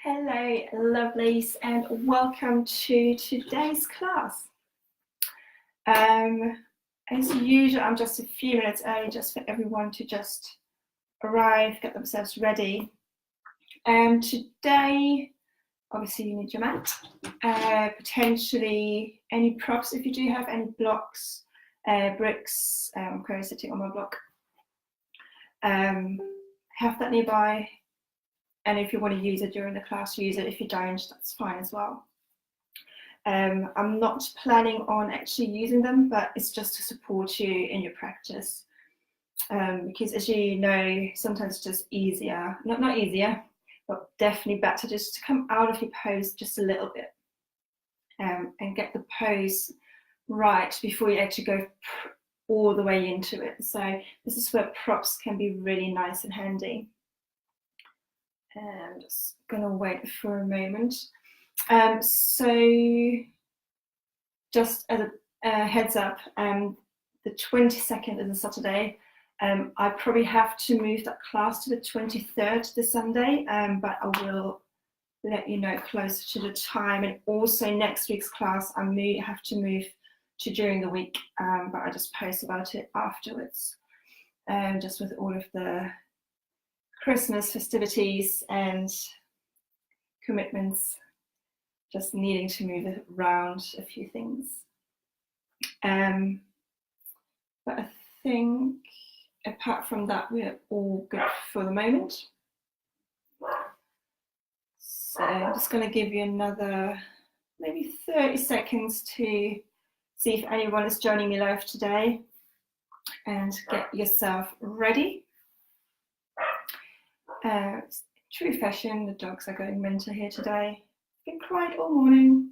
Hello, lovelies, and welcome to today's class. As usual, I'm just a few minutes early just for everyone to just arrive, get themselves ready. Today, obviously you need your mat, potentially any props if you do have any blocks, bricks. I'm currently sitting on my block. Have that nearby. And if you want to use it during the class, use it. If you don't, that's fine as well. I'm not planning on actually using them, but it's just to support you in your practice. Because as you know, sometimes it's just easier, not easier, but definitely better just to come out of your pose just a little bit and get the pose right before you actually go all the way into it. So this is where props can be really nice and handy. And just gonna wait for a moment. So just as a heads up, the 22nd is a Saturday. I probably have to move that class to the 23rd this Sunday, but I will let you know closer to the time. And also next week's class, I may have to move to during the week, but I just post about it afterwards, just with all of the Christmas festivities and commitments, just needing to move around a few things. But I think apart from that, we're all good for the moment. So I'm just going to give you another maybe 30 seconds to see if anyone is joining me live today and get yourself ready. True fashion, the dogs are going mental here today. Been quiet all morning.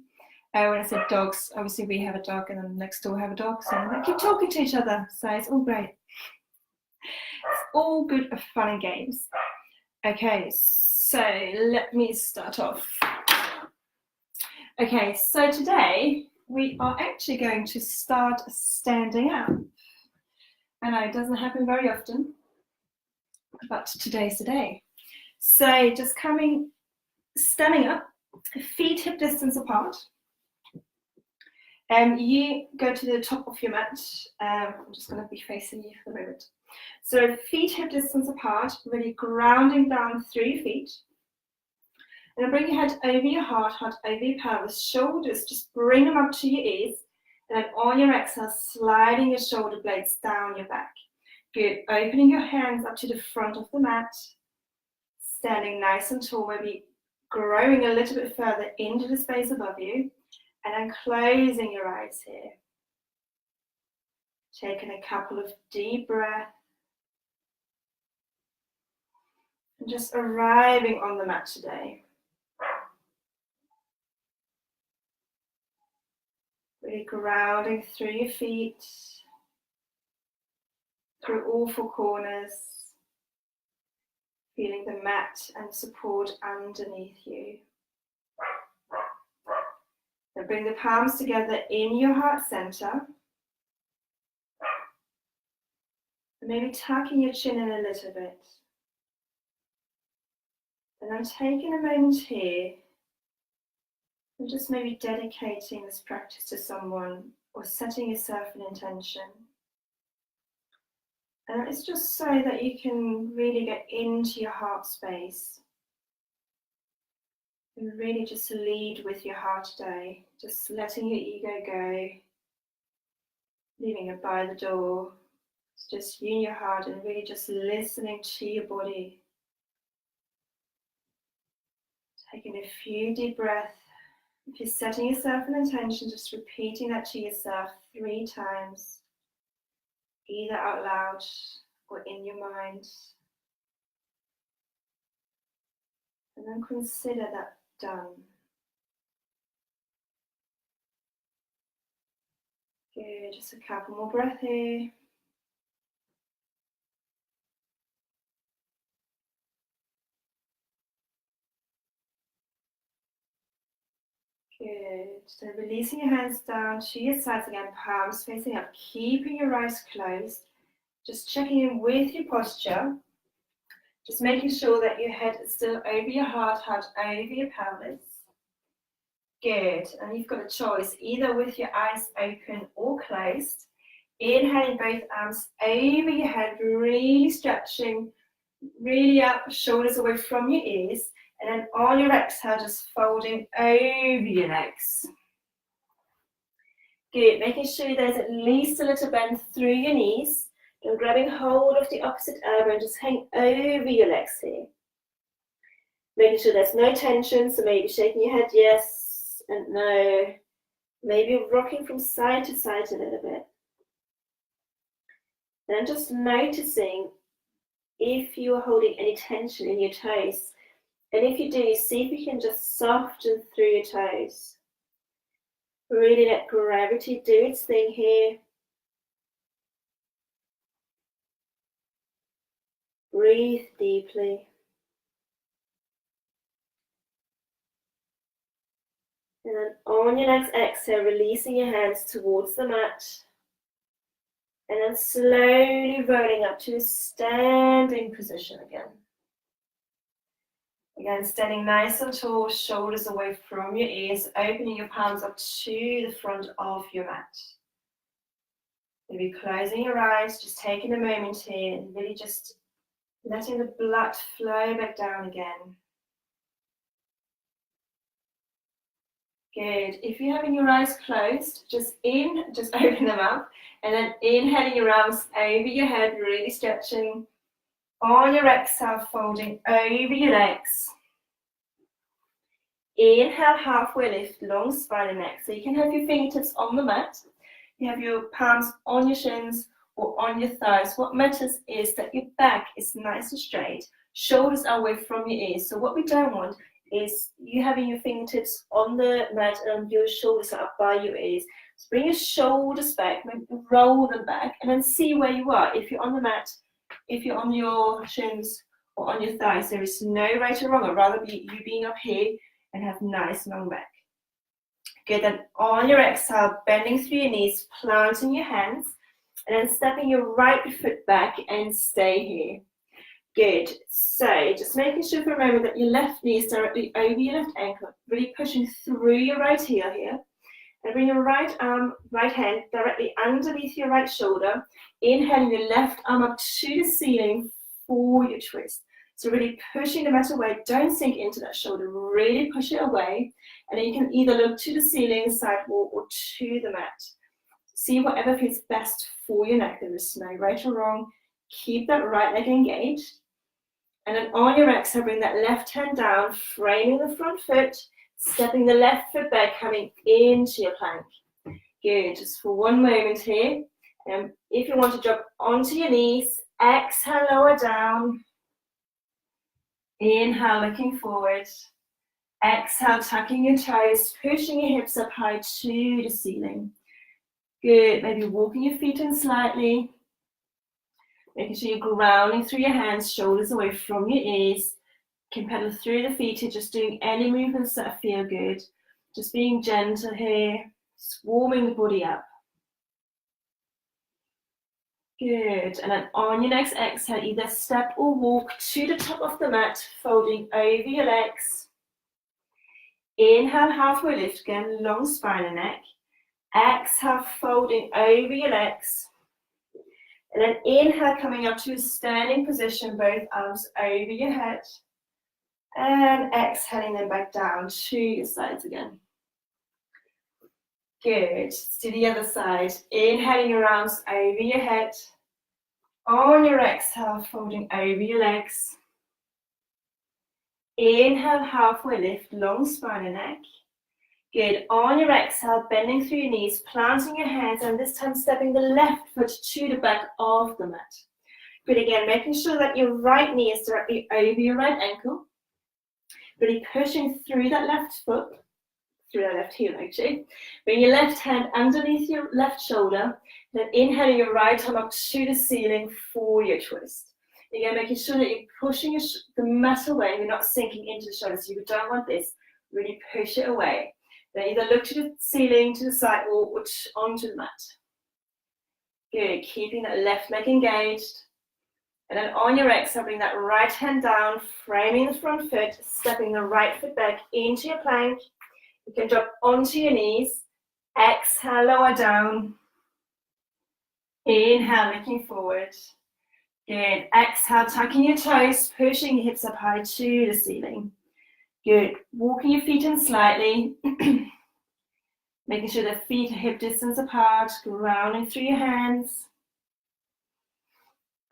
When I said dogs, obviously we have a dog and then next door have a dog, so they keep talking to each other, so it's all great. It's all good of fun and games. Okay, so let me start off. Okay, so today we are actually going to start standing up. I know it doesn't happen very often, but today's the day. So just standing up, feet hip distance apart. You go to the top of your mat. I'm just going to be facing you for the moment. So feet hip distance apart, really grounding down through your feet. And then bring your head over your heart over your pelvis, shoulders, just bring them up to your ears. And then on your exhale, sliding your shoulder blades down your back. Good, opening your hands up to the front of the mat. Standing nice and tall, maybe growing a little bit further into the space above you, and then closing your eyes here. Taking a couple of deep breaths, and just arriving on the mat today. Really grounding through your feet, through all four corners. Feeling the mat and support underneath you. Now bring the palms together in your heart center. And maybe tucking your chin in a little bit. And I'm taking a moment here and just maybe dedicating this practice to someone or setting yourself an intention. And it's just so that you can really get into your heart space and really just lead with your heart today, just letting your ego go, leaving it by the door. It's just you and your heart and really just listening to your body. Taking a few deep breaths. If you're setting yourself an intention, just repeating that to yourself 3 times. Either out loud or in your mind. And then consider that done. Good, just a couple more breaths here. Good, so releasing your hands down to your sides again, palms facing up, keeping your eyes closed. Just checking in with your posture. Just making sure that your head is still over your heart over your pelvis. Good, and you've got a choice, either with your eyes open or closed. Inhaling both arms over your head, really stretching, really up, shoulders away from your ears, and then on your exhale, just folding over your legs. Good, making sure there's at least a little bend through your knees, and grabbing hold of the opposite elbow and just hang over your legs here. Making sure there's no tension, so maybe shaking your head yes and no. Maybe rocking from side to side a little bit. And just noticing if you are holding any tension in your toes. And if you do, see if you can just soften through your toes. Really let gravity do its thing here. Breathe deeply. And then on your next exhale, releasing your hands towards the mat. And then slowly rolling up to a standing position again. Again, standing nice and tall, shoulders away from your ears, opening your palms up to the front of your mat. Maybe closing your eyes, just taking a moment here and really just letting the blood flow back down again. Good. If you're having your eyes closed, just open them up, and then inhaling your arms over your head, really stretching. On your exhale, folding over your legs. Inhale, halfway lift, long spine and neck. So you can have your fingertips on the mat. You have your palms on your shins or on your thighs. What matters is that your back is nice and straight. Shoulders are away from your ears. So what we don't want is you having your fingertips on the mat and your shoulders are up by your ears. So bring your shoulders back, maybe roll them back, and then see where you are. If you're on the mat, if you're on your shins or on your thighs, there is no right or wrong. I'd rather be you being up here and have nice long back. Good, then on your exhale, bending through your knees, planting your hands, and then stepping your right foot back and stay here. Good, so just making sure for a moment that your left knee is directly over your left ankle, really pushing through your right heel here. And bring your right arm, right hand directly underneath your right shoulder. Inhaling your left arm up to the ceiling for your twist. So really pushing the mat away. Don't sink into that shoulder. Really push it away. And then you can either look to the ceiling, sidewall, or to the mat. See whatever feels best for your neck. There is no right or wrong. Keep that right leg engaged. And then on your exhale, bring that left hand down, framing the front foot. Stepping the left foot back, coming into your plank. Good, just for one moment here. If you want to drop onto your knees, exhale, lower down. Inhale, looking forward. Exhale, tucking your toes, pushing your hips up high to the ceiling. Good, maybe walking your feet in slightly. Making sure you're grounding through your hands, shoulders away from your ears. Can pedal through the feet here, just doing any movements that feel good. Just being gentle here, just warming the body up. Good, and then on your next exhale, either step or walk to the top of the mat, folding over your legs. Inhale, halfway lift again, long spine and neck. Exhale, folding over your legs. And then inhale, coming up to a standing position, both arms over your head. And exhaling them back down to your sides again. Good. Let's do the other side. Inhaling your arms over your head. On your exhale, folding over your legs. Inhale, halfway lift, long spine and neck. Good. On your exhale, bending through your knees, planting your hands, and this time stepping the left foot to the back of the mat. Good. Again, making sure that your right knee is directly over your right ankle. Really pushing through that left foot, through that left heel actually. Bring your left hand underneath your left shoulder, then inhaling your right arm up to the ceiling for your twist. Again, making sure that you're pushing the mat away, you're not sinking into the shoulders. You don't want this. Really push it away. Then either look to the ceiling, to the sidewall, or onto the mat. Good, keeping that left leg engaged. And then on your exhale, bring that right hand down, framing the front foot, stepping the right foot back into your plank. You can drop onto your knees. Exhale, lower down. Inhale, looking forward. Good. Exhale, tucking your toes, pushing your hips up high to the ceiling. Good. Walking your feet in slightly. Making sure the feet are hip distance apart, grounding through your hands.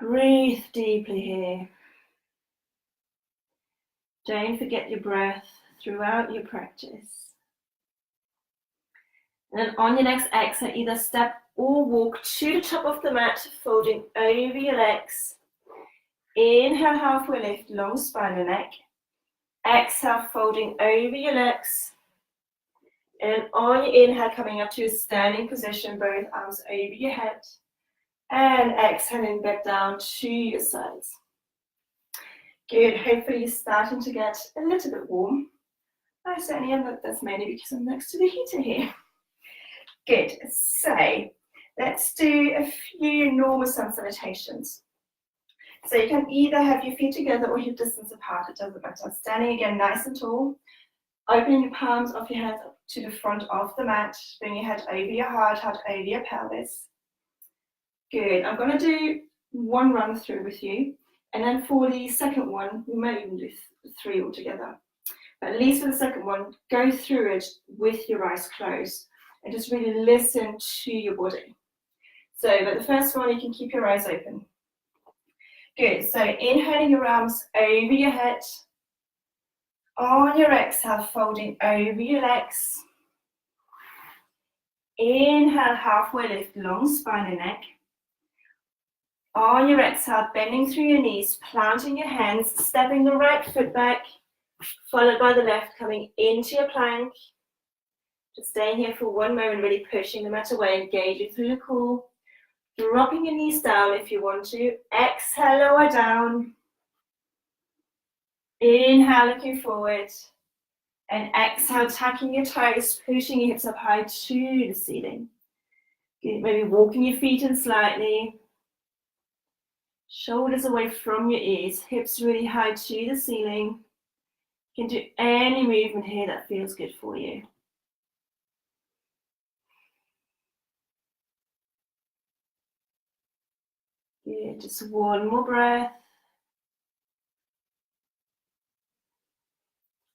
Breathe deeply here. Don't forget your breath throughout your practice. And then on your next exhale, either step or walk to the top of the mat, folding over your legs. Inhale, halfway lift, long spine and neck. Exhale, folding over your legs. And on your inhale, coming up to a standing position, both arms over your head. And exhaling back down to your sides. Good, hopefully you're starting to get a little bit warm. I certainly am, but that's mainly because I'm next to the heater here. Good, so let's do a few normal sun salutations. So you can either have your feet together or hip distance apart, it doesn't matter. Standing again nice and tall, opening the palms of your hands up to the front of the mat, bring your head over your heart over your pelvis. Good, I'm going to do one run through with you, and then for the second one, we might even do three altogether. But at least for the second one, go through it with your eyes closed and just really listen to your body. So, but the first one, you can keep your eyes open. Good, so inhaling your arms over your head. On your exhale, folding over your legs. Inhale, halfway lift, long spine and neck. On your exhale, bending through your knees, planting your hands, stepping the right foot back, followed by the left, coming into your plank. Just staying here for one moment, really pushing the mat away, engaging through your core. Dropping your knees down if you want to. Exhale, lower down. Inhale, looking forward. And exhale, tucking your toes, pushing your hips up high to the ceiling. Good. Maybe walking your feet in slightly. Shoulders away from your ears, hips really high to the ceiling. You can do any movement here that feels good for you. Good, just one more breath.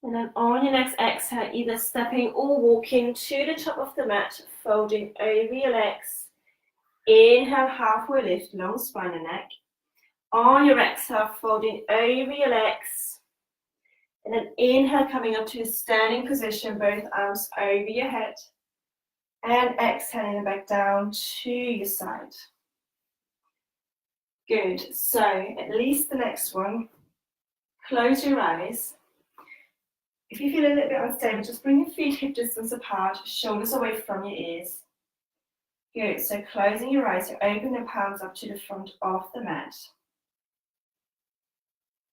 And then on your next exhale, either stepping or walking to the top of the mat, folding over your legs. Inhale, halfway lift, long spine and neck. On your exhale, folding over your legs. And then inhale, coming up to a standing position, both arms over your head. And exhaling back down to your side. Good, so at least the next one, close your eyes. If you feel a little bit unstable, just bring your feet hip distance apart, shoulders away from your ears. Good, so closing your eyes, you open the palms up to the front of the mat.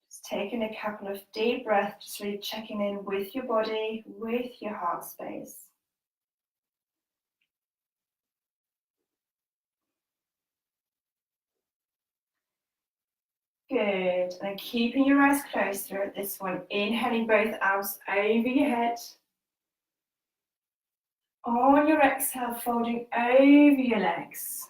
Just taking a couple of deep breaths, just really checking in with your body, with your heart space. Good, and keeping your eyes closed throughout this one, inhaling both arms over your head. On your exhale, folding over your legs.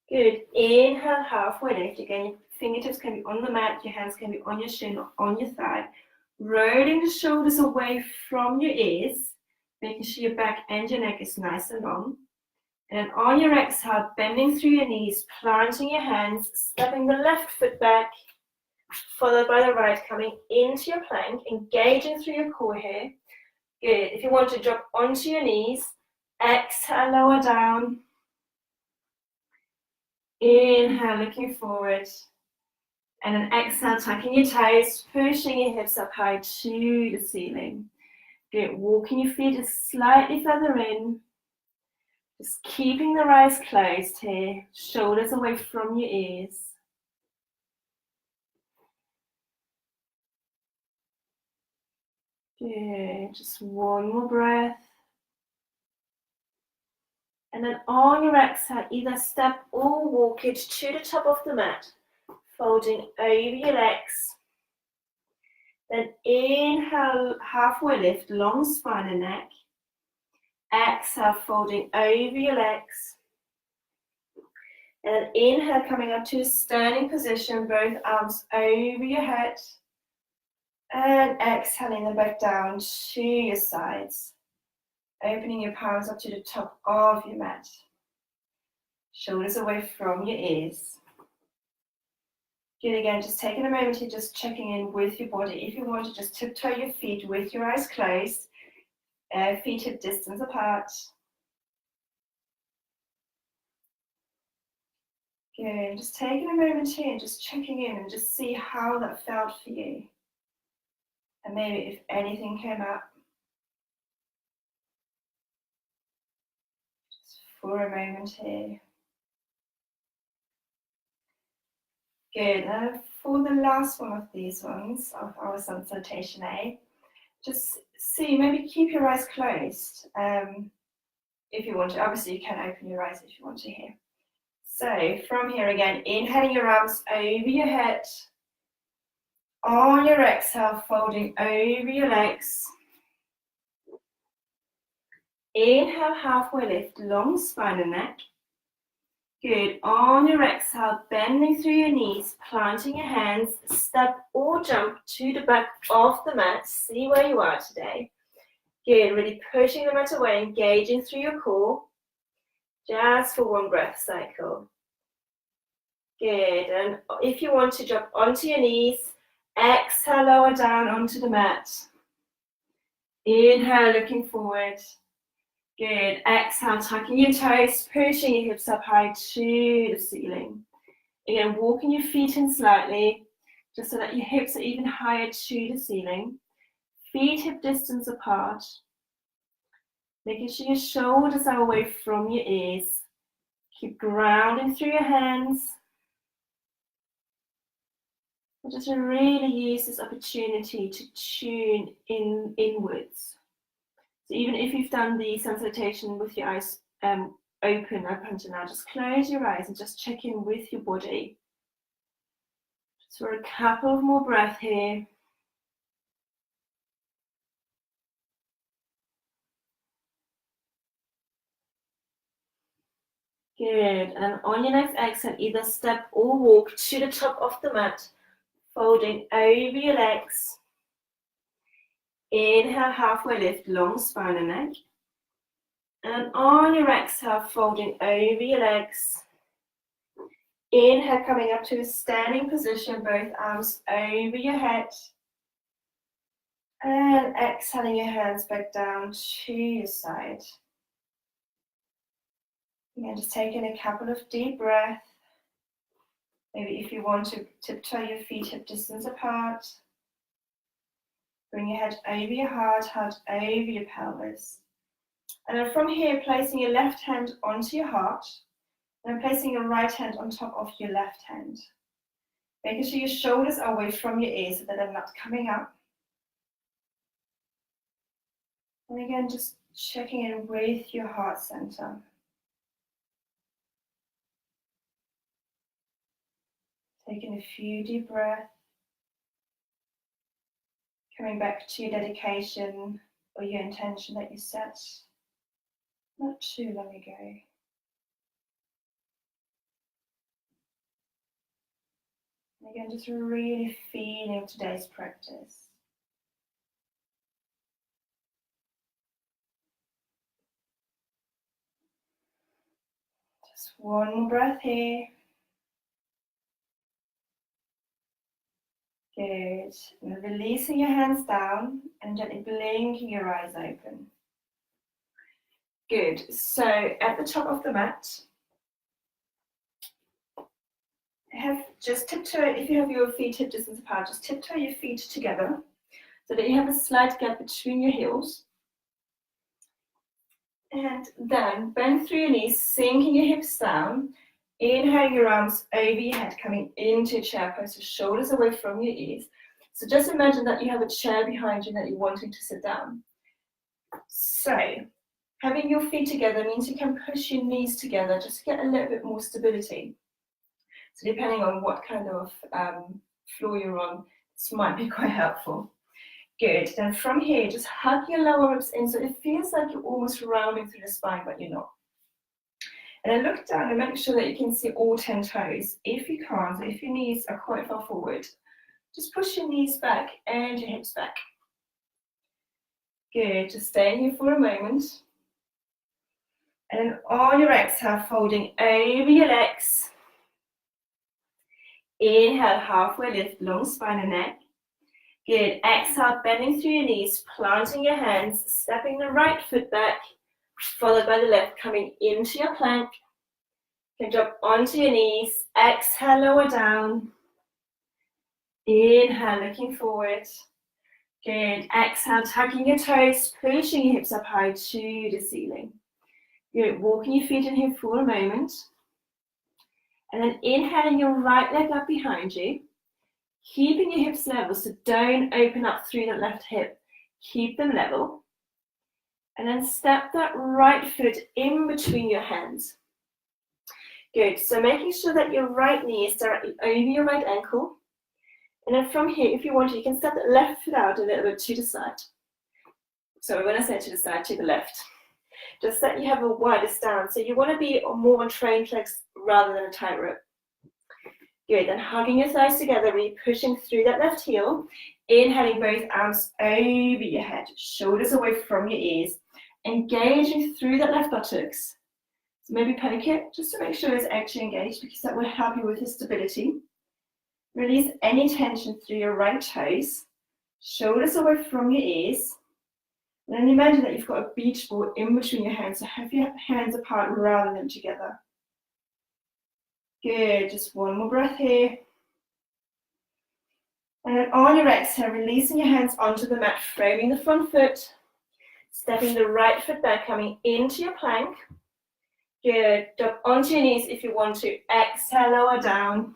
Good, inhale, halfway lift. Again, your fingertips can be on the mat, your hands can be on your shin or on your thigh. Rolling the shoulders away from your ears, making sure your back and your neck is nice and long. And on your exhale, bending through your knees, planting your hands, stepping the left foot back, followed by the right, coming into your plank, engaging through your core here. Good. If you want to drop onto your knees, exhale, lower down. Inhale, looking forward. And then exhale, tucking your toes, pushing your hips up high to the ceiling. Good. Walking your feet slightly further in. Just keeping the eyes closed here, shoulders away from your ears. Good, just one more breath. And then on your exhale, either step or walk it to the top of the mat, folding over your legs. Then inhale, halfway lift, long spine and neck. Exhale, folding over your legs. And then inhale, coming up to a standing position, both arms over your head. And exhaling them back down to your sides. Opening your palms up to the top of your mat. Shoulders away from your ears. Good, again, just taking a moment here, just checking in with your body. If you want to just tiptoe your feet with your eyes closed, feet hip distance apart. Good, just taking a moment here and just checking in and just see how that felt for you. And maybe if anything came up. Just for a moment here. Good, and for the last one of these ones, of our sun salutation A, just see, maybe keep your eyes closed if you want to. Obviously you can open your eyes if you want to here. So from here again, inhaling your arms over your head. On your exhale, folding over your legs. Inhale, halfway lift, long spine and neck. Good. On your exhale, bending through your knees, planting your hands, step or jump to the back of the mat. See where you are today. Good. Really pushing the mat away, engaging through your core. Just for one breath cycle. Good. And if you want to drop onto your knees, exhale, lower down onto the mat. Inhale, looking forward. Good. Exhale, tucking your toes, pushing your hips up high to the ceiling. Again, walking your feet in slightly, just so that your hips are even higher to the ceiling. Feet hip distance apart. Making sure your shoulders are away from your ears. Keep grounding through your hands. And just really use this opportunity to tune inwards. So even if you've done the sun salutation with your eyes open up until now, just close your eyes and just check in with your body. Just for a couple of more breaths here. Good. And on your next exhale, either step or walk to the top of the mat, folding over your legs. Inhale, halfway lift, long spine and neck. And on your exhale, folding over your legs. Inhale, coming up to a standing position, both arms over your head. And exhaling your hands back down to your side. Again, just taking a couple of deep breaths. Maybe if you want to tiptoe your feet hip distance apart. Bring your head over your heart over your pelvis. And then from here, placing your left hand onto your heart, and placing your right hand on top of your left hand. Making sure your shoulders are away from your ears so that they're not coming up. And again, just checking in with your heart center. Taking a few deep breaths. Coming back to your dedication or your intention that you set not too long ago. And again, just really feeling today's practice. Just one more breath here. Good. And releasing your hands down and gently blinking your eyes open. Good. So at the top of the mat, just tiptoe, if you have your feet hip distance apart, just tiptoe your feet together so that you have a slight gap between your heels. And then bend through your knees, sinking your hips down. Inhale your arms over your head, coming into chair pose, so shoulders away from your ears. So just imagine that you have a chair behind you that you're wanting to sit down. So Having your feet together means you can push your knees together just to get a little bit more stability. So depending on what kind of floor you're on, this might be quite helpful. Good. Then from here, just hug your lower ribs in so it feels like you're almost rounding through the spine, but you're not. And then look down and make sure that you can see all 10 toes. If you can't, if your knees are quite far forward, just push your knees back and your hips back. Good. Just stay here for a moment. And then on your exhale, folding over your legs. Inhale, halfway lift, long spine and neck. Good. Exhale, bending through your knees, planting your hands, stepping the right foot back, followed by the left, coming into your plank. You can drop onto your knees. Exhale, lower down. Inhale, looking forward. Good. Exhale, tucking your toes, pushing your hips up high to the ceiling. Good. Walking your feet in here for a moment. And then inhaling your right leg up behind you. Keeping your hips level, so don't open up through that left hip. Keep them level. And then step that right foot in between your hands. Good. So making sure that your right knee is directly over your right ankle. And then from here, if you want to, you can step the left foot out a little bit to the side. So when I say to the side, to the left. Just that you have a wider stance. So you want to be more on trained legs rather than a tightrope. Good. Then hugging your thighs together, really pushing through that left heel. Inhaling both arms over your head, shoulders away from your ears. Engaging through that left buttocks. So maybe poke it just to make sure it's actually engaged because that will help you with your stability. Release any tension through your right toes. Shoulders away from your ears. And then imagine that you've got a beach ball in between your hands. So have your hands apart rather than together. Good. Just one more breath here. And then on your exhale, releasing your hands onto the mat, framing the front foot. Stepping the right foot back, coming into your plank. Good. Drop onto your knees if you want to. Exhale, lower down.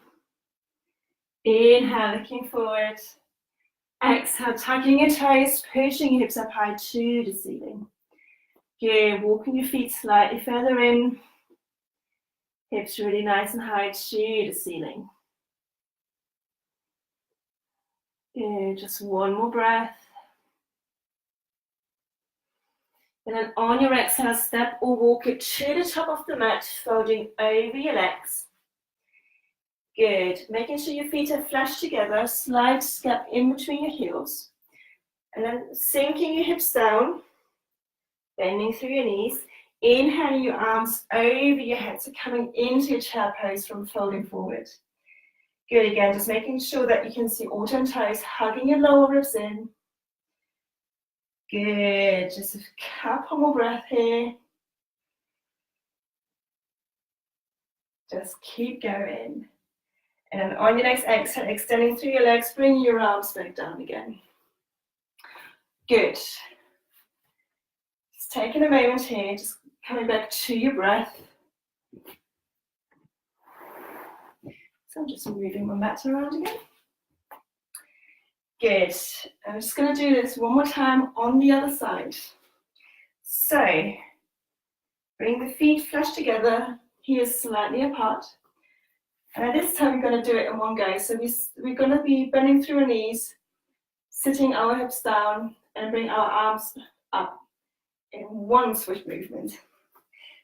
Inhale, looking forward. Exhale, tucking your toes, pushing your hips up high to the ceiling. Good. Walking your feet slightly further in. Hips really nice and high to the ceiling. Good. Just one more breath. And then on your exhale, step or walk it to the top of the mat, folding over your legs. Good. Making sure your feet are flush together, slight step in between your heels. And then sinking your hips down, bending through your knees. Inhaling your arms over your head, so coming into your chair pose from folding forward. Good. Again, just making sure that you can see all 10 toes, hugging your lower ribs in. Good. Just a couple more breath here. Just keep going. And then on your next exhale, extending through your legs, bring your arms back down again. Good. Just taking a moment here, just coming back to your breath. So I'm just moving my mat around again. Good. I'm just going to do this one more time on the other side. So, bring the feet flush together, heels slightly apart. And this time we're going to do it in one go. So we're going to be bending through our knees, sitting our hips down, and bring our arms up in one swift movement.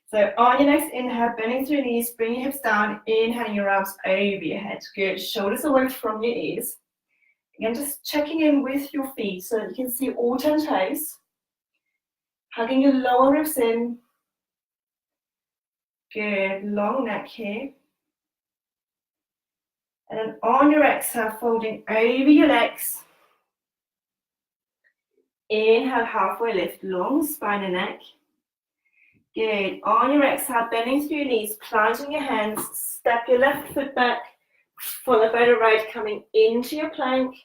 So on your next inhale, bending through your knees, bring your hips down, inhaling your arms over your head. Good. Shoulders away from your ears. Again, just checking in with your feet so that you can see all 10 toes. Hugging your lower ribs in. Good. Long neck here. And then on your exhale, folding over your legs. Inhale, halfway lift, long spine and neck. Good. On your exhale, bending through your knees, planting your hands, step your left foot back, followed by the right, coming into your plank.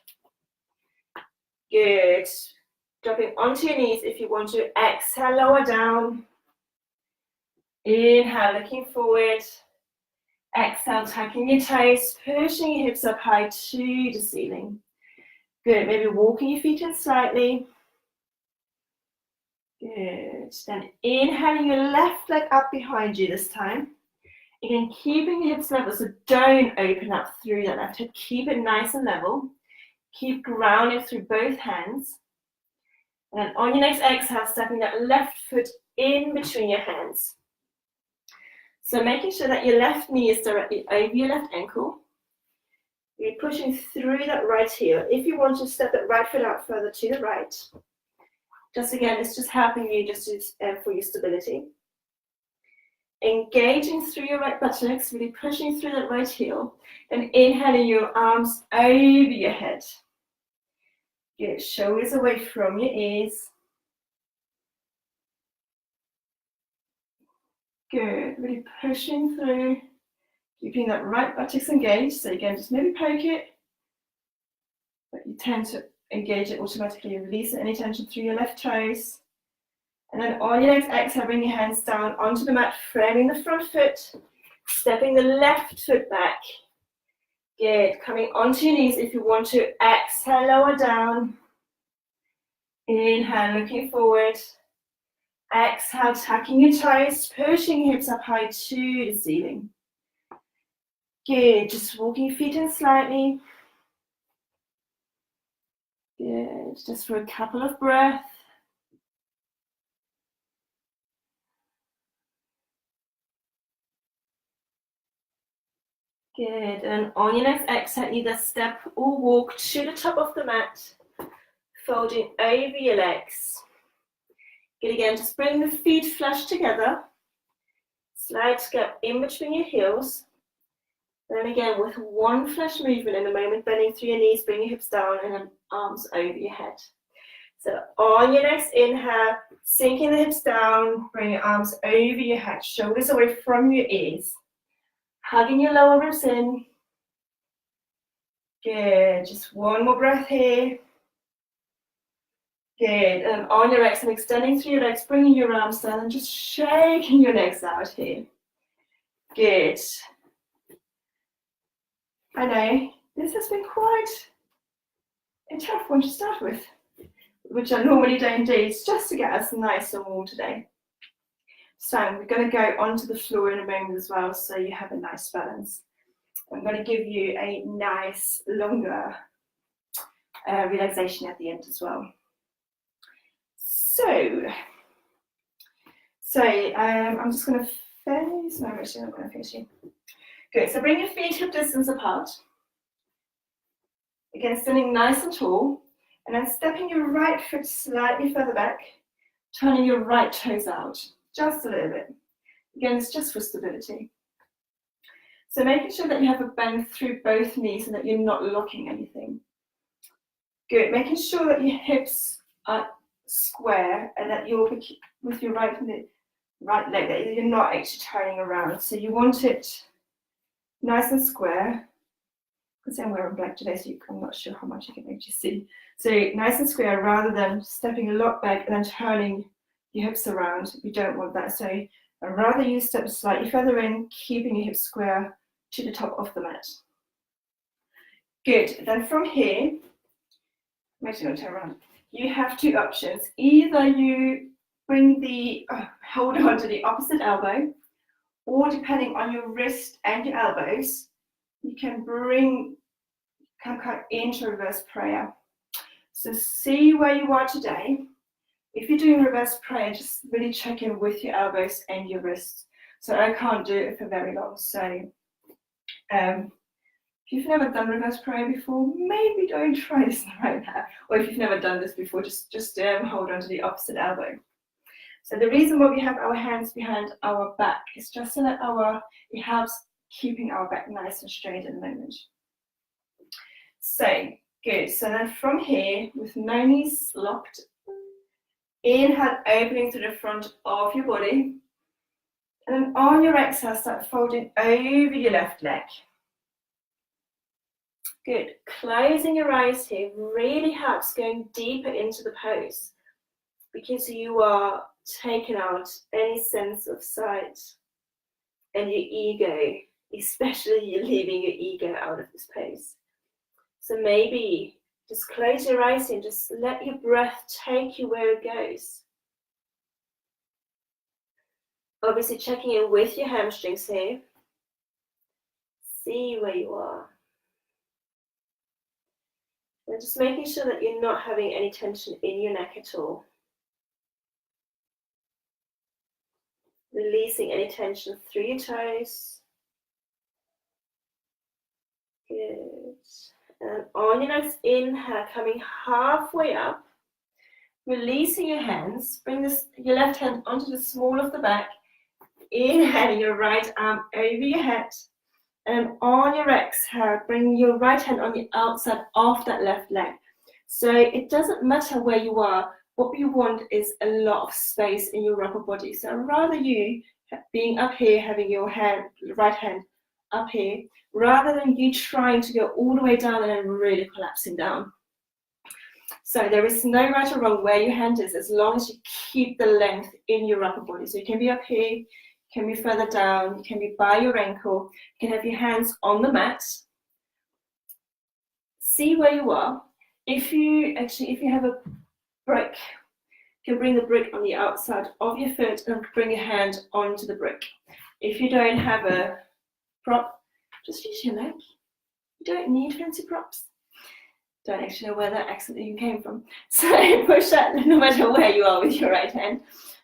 Good. Dropping onto your knees if you want to. Exhale, lower down. Inhale, looking forward. Exhale, tucking your toes, pushing your hips up high to the ceiling. Good. Maybe walking your feet in slightly. Good. Then inhaling your left leg up behind you this time. Again, keeping your hips level, so don't open up through that left hip. Keep it nice and level. Keep grounded through both hands. And then on your next exhale, stepping that left foot in between your hands. So making sure that your left knee is directly over your left ankle. You're pushing through that right heel. If you want to step that right foot out further to the right, just again, it's just helping you just for your stability. Engaging through your right buttocks, really pushing through that right heel, and inhaling your arms over your head. Good, shoulders away from your ears. Good, really pushing through, keeping that right buttocks engaged. So again, just maybe poke it, but you tend to engage it automatically and release any tension through your left toes. And then on your next exhale, bring your hands down onto the mat, framing the front foot, stepping the left foot back. Good, coming onto your knees if you want to. Exhale, lower down. Inhale, looking forward. Exhale, tucking your toes, pushing your hips up high to the ceiling. Good, just walking your feet in slightly. Good, just for a couple of breaths. Good, and on your next exhale, either step or walk to the top of the mat, folding over your legs. Good, again, just bring the feet flush together. Slight step in between your heels. Then again, with one flush movement in a moment, bending through your knees, bring your hips down, and then arms over your head. So on your next inhale, sinking the hips down, bring your arms over your head, shoulders away from your ears. Hugging your lower ribs in. Good, just one more breath here. Good, and on your exhale, extending through your legs, bringing your arms down and just shaking your legs out here. Good. I know, this has been quite a tough one to start with, which I normally don't do. It's just to get us nice and warm today. So we're going to go onto the floor in a moment as well, so you have a nice balance. I'm going to give you a nice, longer relaxation at the end as well. So I'm just going to face, no, actually I'm not going to face you. Good, so bring your feet hip distance apart. Again, standing nice and tall, and then stepping your right foot slightly further back, turning your right toes out. Just a little bit. Again, it's just for stability. So making sure that you have a bend through both knees and that you're not locking anything. Good. Making sure that your hips are square and that you're with your right leg, that you're not actually turning around. So you want it nice and square. Because I'm wearing black today, so I'm not sure how much you can actually see. So nice and square rather than stepping a lot back and then turning your hips around. We don't want that. So I'd rather you step slightly further in, keeping your hips square to the top of the mat. Good. Then from here, I'm actually going to turn around. You have two options. Either you bring the hold on to the opposite elbow, or depending on your wrist and your elbows, you can come into reverse prayer. So see where you are today. If you're doing reverse prayer, just really check in with your elbows and your wrists. So I can't do it for very long. So if you've never done reverse prayer before, maybe don't try this right now. Or if you've never done this before, just hold on to the opposite elbow. So the reason why we have our hands behind our back is just so that it helps keeping our back nice and straight in the moment. So good. So then from here, with no knees locked, inhale, opening to the front of your body. And then on your exhale, start folding over your left leg. Good. Closing your eyes here really helps going deeper into the pose, because you are taking out any sense of sight and your ego, especially you're leaving your ego out of this pose. So maybe just close your eyes and just let your breath take you where it goes. Obviously checking in with your hamstrings here. See where you are. And just making sure that you're not having any tension in your neck at all. Releasing any tension through your toes. Good. And on your next inhale, coming halfway up, releasing your hands, bring your left hand onto the small of the back, inhaling your right arm over your head, and on your exhale, bring your right hand on the outside of that left leg. So it doesn't matter where you are, what you want is a lot of space in your upper body. So rather you being up here, having your right hand up here, rather than you trying to go all the way down and then really collapsing down. So there is no right or wrong where your hand is, as long as you keep the length in your upper body. So you can be up here, you can be further down, you can be by your ankle, you can have your hands on the mat. See where you are. If you have a brick, you can bring the brick on the outside of your foot and bring your hand onto the brick. If you don't have a prop, just use your leg. You don't need fancy props. Don't actually know where that accent even came from. So push that, no matter where you are with your right hand,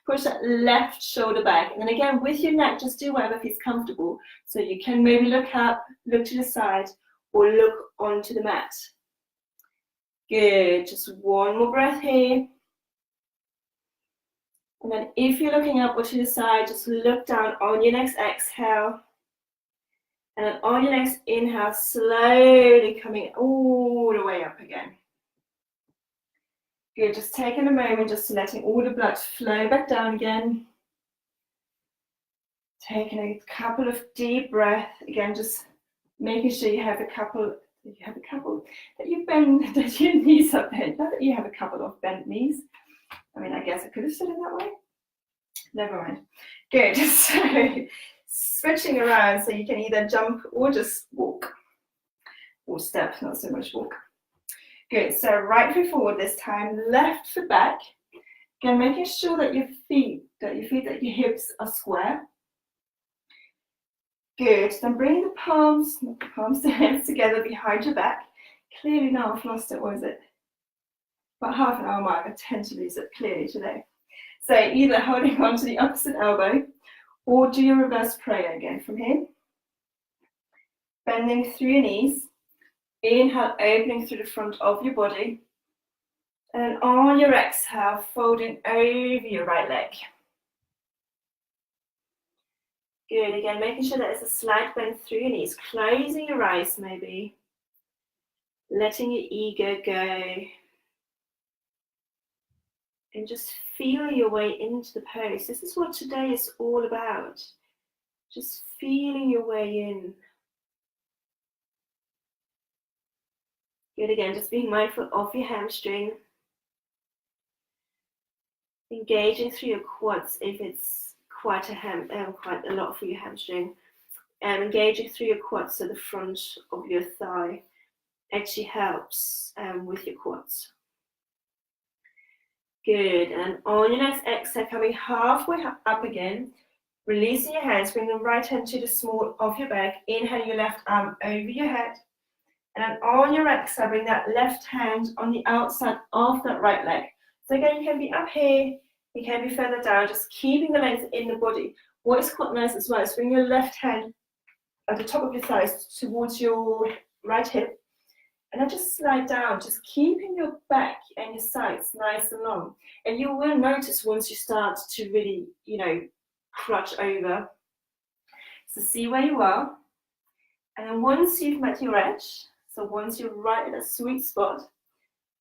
push that left shoulder back. And then again, with your neck, just do whatever feels comfortable. So you can maybe look up, look to the side, or look onto the mat. Good, just one more breath here. And then if you're looking up or to the side, just look down on your next exhale. And then on your next inhale, slowly coming all the way up again. Good, just taking a moment, just letting all the blood flow back down again. Taking a couple of deep breaths. Again, just making sure you have a couple, that you bend, that your knees are bent, not that you have a couple of bent knees. I mean, I guess I could have said it that way. Never mind. Good, so switching around, so you can either jump or just walk, or step, not so much walk. Good, so right foot forward this time, left foot back. Again, making sure that your hips are square. Good, then bring the palms, not the palms, the hands together behind your back. Clearly now I've lost it, or is it about half an hour mark? I tend to lose it clearly today. So either holding on to the opposite elbow, or do your reverse prayer again from here. Bending through your knees. Inhale, opening through the front of your body. And on your exhale, folding over your right leg. Good, again, making sure that there's a slight bend through your knees. Closing your eyes maybe. Letting your ego go. And just feel your way into the pose. This is what today is all about. Just feeling your way in. Good, again, just being mindful of your hamstring. Engaging through your quads if it's quite a lot for your hamstring. Engaging through your quads, so the front of your thigh actually helps with your quads. Good, and on your next exhale, coming halfway up again, releasing your hands, bring the right hand to the small of your back, inhale your left arm over your head, and then on your exhale, bring that left hand on the outside of that right leg. So again, you can be up here, you can be further down, just keeping the length in the body. What is quite nice as well is bring your left hand at the top of your thighs towards your right hip, and then just slide down, just keeping your back and your sides nice and long. And you will notice once you start to really, crunch over. So see where you are. And then once you've met your edge, so once you're right at a sweet spot,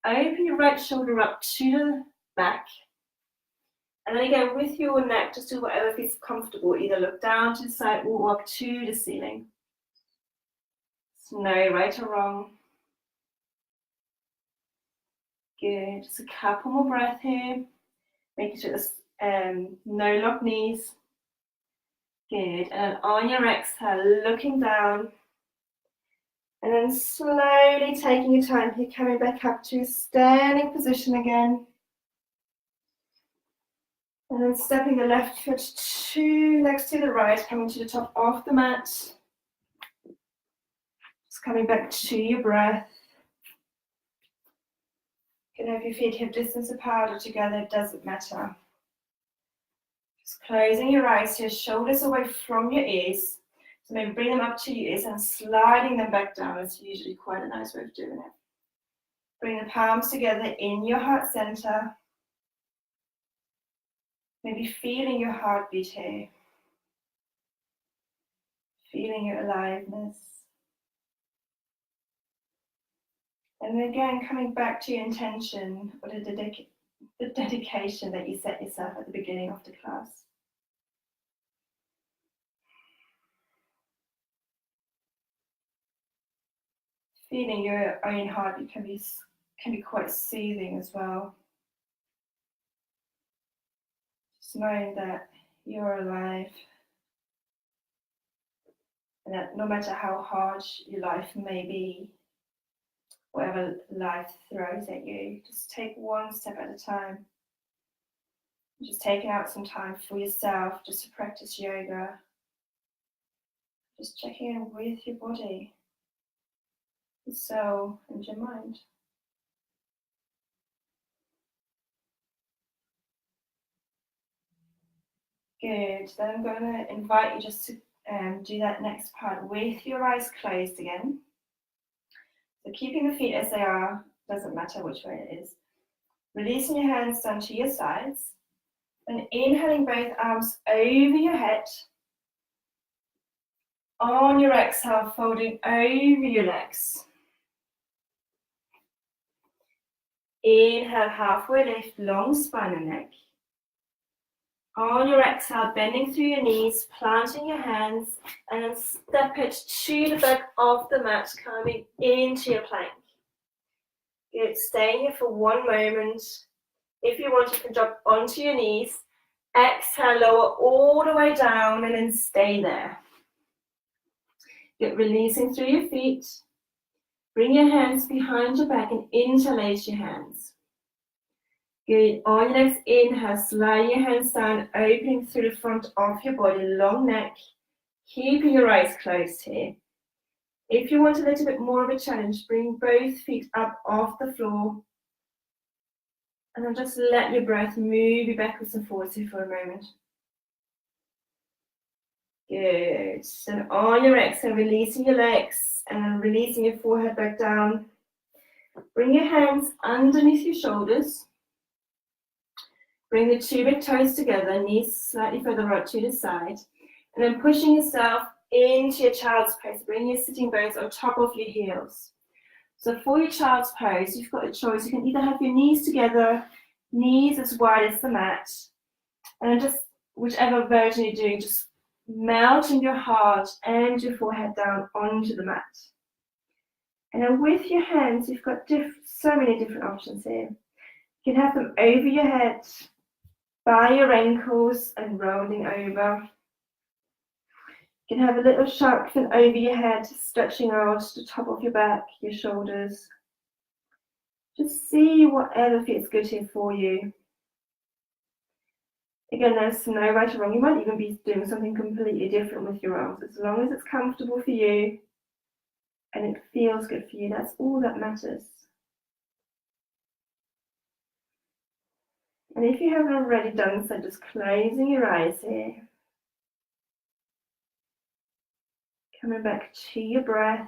open your right shoulder up to the back. And then again, with your neck, just do whatever feels comfortable. Either look down to the side or up to the ceiling. There's no right or wrong. Good, just a couple more breaths here. Making sure there's no locked knees. Good, and on your exhale, looking down. And then slowly taking your time here, coming back up to standing position again. And then stepping the left foot 2 legs to the right, coming to the top of the mat. Just coming back to your breath. You can have your feet hip distance apart or together, it doesn't matter. Just closing your eyes, your shoulders away from your ears. So maybe bring them up to your ears and sliding them back down. It's usually quite a nice way of doing it. Bring the palms together in your heart center. Maybe feeling your heartbeat here. Feeling your aliveness. And again, coming back to your intention or the dedication that you set yourself at the beginning of the class. Feeling your own heartbeat can be quite soothing as well. Just knowing that you're alive and that no matter how hard your life may be, whatever life throws at you, just take one step at a time. Just taking out some time for yourself just to practice yoga. Just checking in with your body, your soul, and your mind. Good. Then I'm going to invite you just to do that next part with your eyes closed again. So keeping the feet as they are, doesn't matter which way it is. Releasing your hands down to your sides. And inhaling both arms over your head. On your exhale, folding over your legs. Inhale, halfway lift, long spine and neck. On your exhale, bending through your knees, planting your hands, and then step it to the back of the mat, coming into your plank. Good, staying here for one moment. If you want, you can drop onto your knees. Exhale, lower all the way down, and then stay there. Good, releasing through your feet. Bring your hands behind your back and interlace your hands. Good, on your next inhale, slide your hands down, opening through the front of your body, long neck, keeping your eyes closed here. If you want a little bit more of a challenge, bring both feet up off the floor, and then just let your breath move you backwards and forwards here for a moment. Good, then on your exhale, releasing your legs, and releasing your forehead back down. Bring your hands underneath your shoulders. Bring the two big toes together, knees slightly further out to the side, and then pushing yourself into your child's pose. Bring your sitting bones on top of your heels. So for your child's pose, you've got a choice. You can either have your knees together, knees as wide as the mat, and then just whichever version you're doing, just melting your heart and your forehead down onto the mat. And then with your hands, you've got so many different options here. You can have them over your head, by your ankles and rolling over. You can have a little shark fin over your head, stretching out the top of your back, your shoulders. Just see whatever feels good here for you. Again, there's no right or wrong. You might even be doing something completely different with your arms. As long as it's comfortable for you and it feels good for you, that's all that matters. And if you haven't already done so, just closing your eyes here. Coming back to your breath.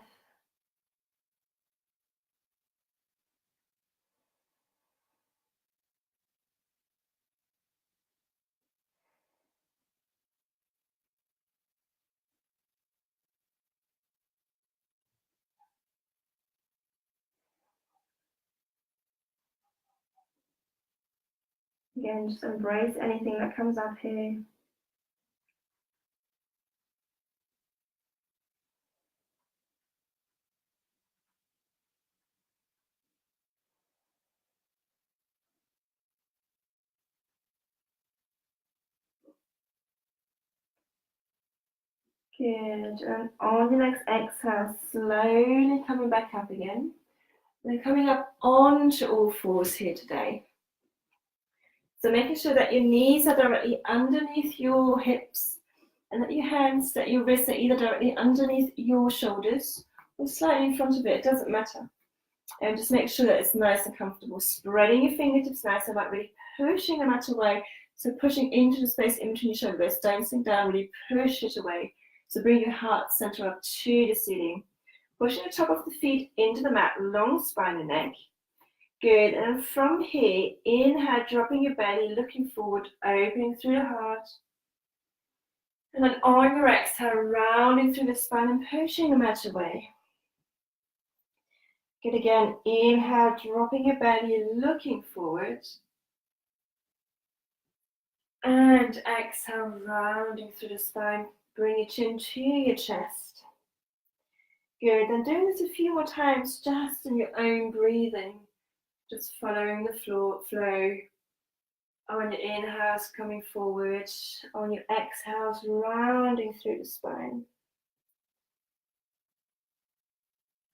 Again, just embrace anything that comes up here. Good, and on your next exhale, slowly coming back up again. We're coming up onto all fours here today. So making sure that your knees are directly underneath your hips and that your hands, that your wrists are either directly underneath your shoulders or slightly in front of it, it doesn't matter. And just make sure that it's nice and comfortable. Spreading your fingertips nice and wide, really pushing the mat away. So pushing into the space in between your shoulders, don't sink down, really push it away. So bring your heart center up to the ceiling. Pushing the top of the feet into the mat, long spine and neck. Good, and from here, inhale, dropping your belly, looking forward, opening through the heart. And then on your exhale, rounding through the spine and pushing the mat away. Good, again, inhale, dropping your belly, looking forward. And exhale, rounding through the spine, bring your chin to your chest. Good, and doing this a few more times, just in your own breathing. Just following the flow. On your inhales, coming forward. On your exhales, rounding through the spine.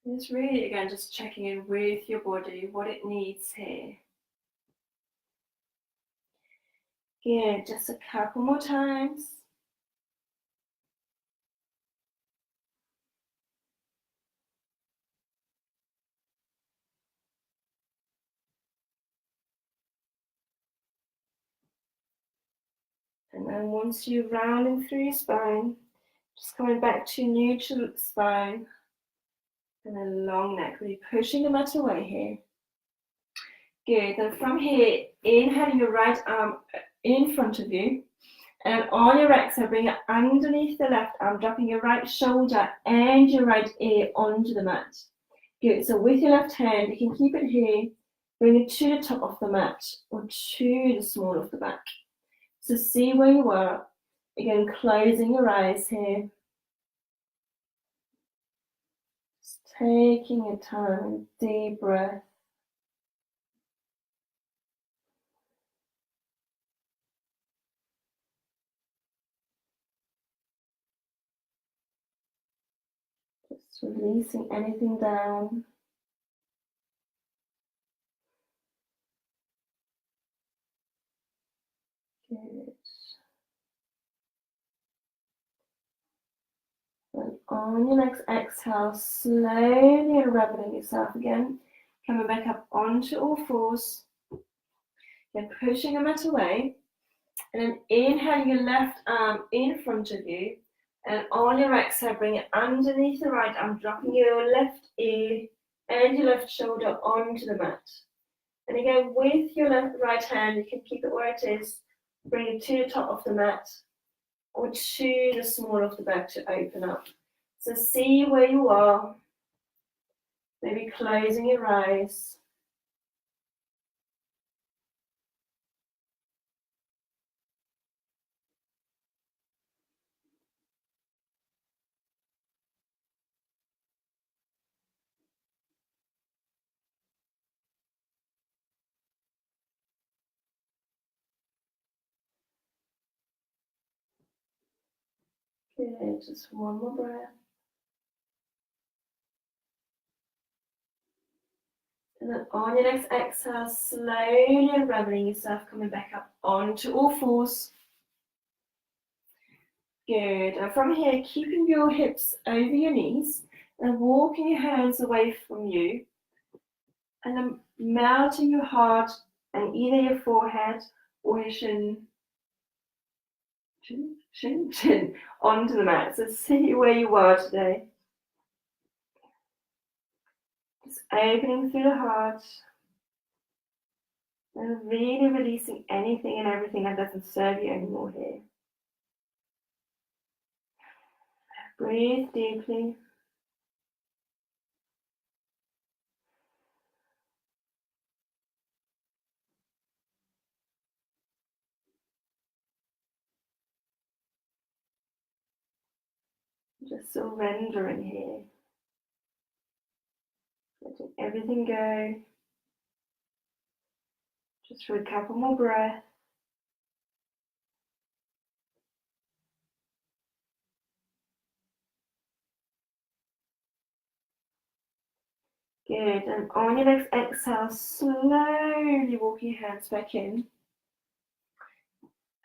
And it's really, again, just checking in with your body, what it needs here. Good, just a couple more times. And then once you're rounding through your spine, just coming back to neutral spine and a long neck, really pushing the mat away here. Good, and from here, inhale your right arm in front of you. And on your exhale, bring it underneath the left arm, dropping your right shoulder and your right ear onto the mat. Good, so with your left hand, you can keep it here, bring it to the top of the mat or to the small of the back. So see where you are. Again, closing your eyes here. Just taking your time, deep breath. Just releasing anything down. Good. And on your next exhale, slowly unraveling yourself again, coming back up onto all fours, then pushing the mat away, and then inhale your left arm in front of you, and on your exhale, bring it underneath the right arm, dropping your left ear and your left shoulder onto the mat. And again, with your right hand, you can keep it where it is, bring it to the top of the mat, or to the small of the back to open up. So see where you are, maybe closing your eyes. Good, just one more breath. And then on your next exhale, slowly unraveling yourself, coming back up onto all fours. Good, and from here, keeping your hips over your knees and walking your hands away from you. And then melting your heart and either your forehead or your chin onto the mat. So see where you are today. Just opening through the heart and really releasing anything and everything that doesn't serve you anymore here. Breathe deeply. Just surrendering here. Letting everything go. Just for a couple more breaths. Good, and on your next exhale, slowly walk your hands back in.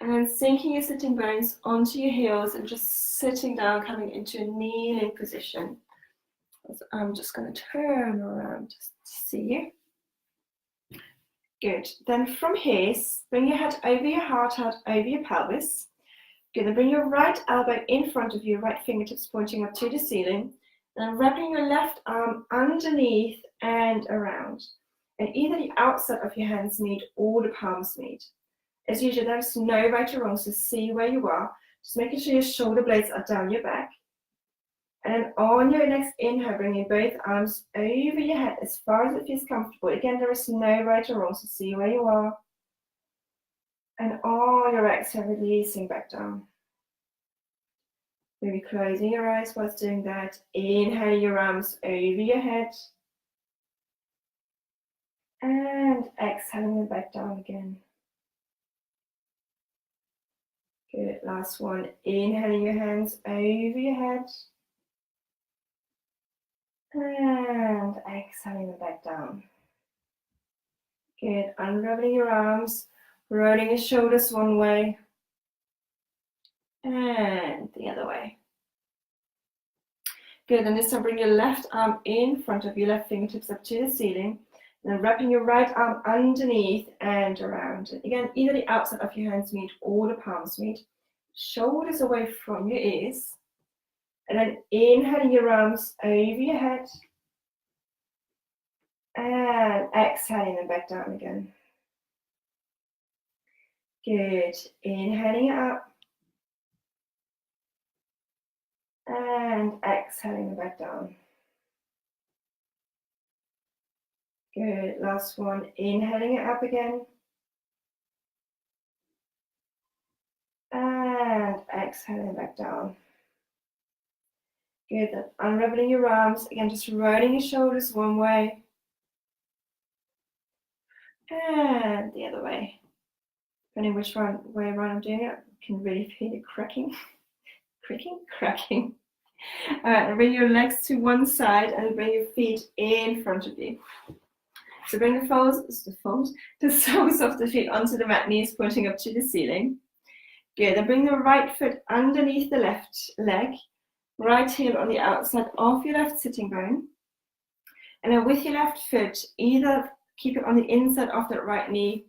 And then sinking your sitting bones onto your heels and just sitting down, coming into a kneeling position. So I'm just going to turn around just to see you. Good. Then from here, bring your head over your heart, head over your pelvis. Good. Then bring your right elbow in front of you, right fingertips pointing up to the ceiling. Then wrapping your left arm underneath and around. And either the outside of your hands meet or the palms meet. As usual, there's no right or wrong, so see where you are. Just making sure your shoulder blades are down your back. And then on your next inhale, bringing both arms over your head as far as it feels comfortable. Again, there is no right or wrong, so see where you are. And on your exhale, releasing back down. Maybe closing your eyes whilst doing that. Inhaling your arms over your head. And exhaling them back down again. Good, last one. Inhaling your hands over your head. And exhaling them back down. Good, unraveling your arms, rolling your shoulders one way. And the other way. Good, and this time bring your left arm in front of your left fingertips up to the ceiling. And then wrapping your right arm underneath and around. Again, either the outside of your hands meet or the palms meet. Shoulders away from your ears. And then inhaling your arms over your head. And exhaling them back down again. Good. Inhaling it up. And exhaling them back down. Good. Last one. Inhaling it up again. And exhaling back down. Good. Then unraveling your arms. Again, just rolling your shoulders one way. And the other way. Depending which way around I'm doing it, I can really feel it cracking. Cracking. All right, bring your legs to one side and bring your feet in front of you. So bring the soles of the feet onto the mat, knees pointing up to the ceiling. Good, then bring the right foot underneath the left leg, right heel on the outside of your left sitting bone. And then with your left foot, either keep it on the inside of that right knee